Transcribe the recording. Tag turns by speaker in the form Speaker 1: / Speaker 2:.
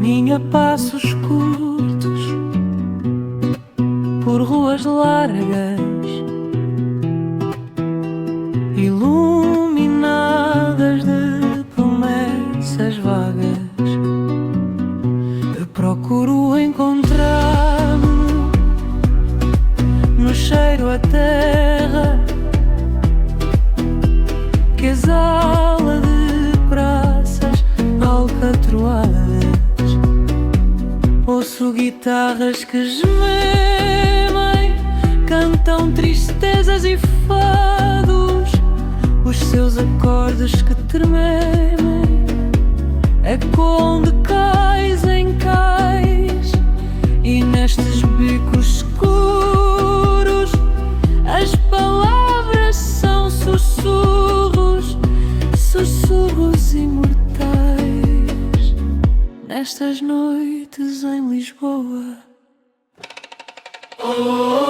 Speaker 1: caminha passos curtos por ruas largas, iluminadas de promessas vagas. Procuro encontrar-me no cheiro a terra que exala de praças alcatroadas. Ouço guitarras que gemem, cantam tristezas e fados, os seus acordes que tremem ecoam de cais em cais. E nestes bicos escuros as palavras são sussurros, sussurros imortais. Nestas noites em Lisboa, oh,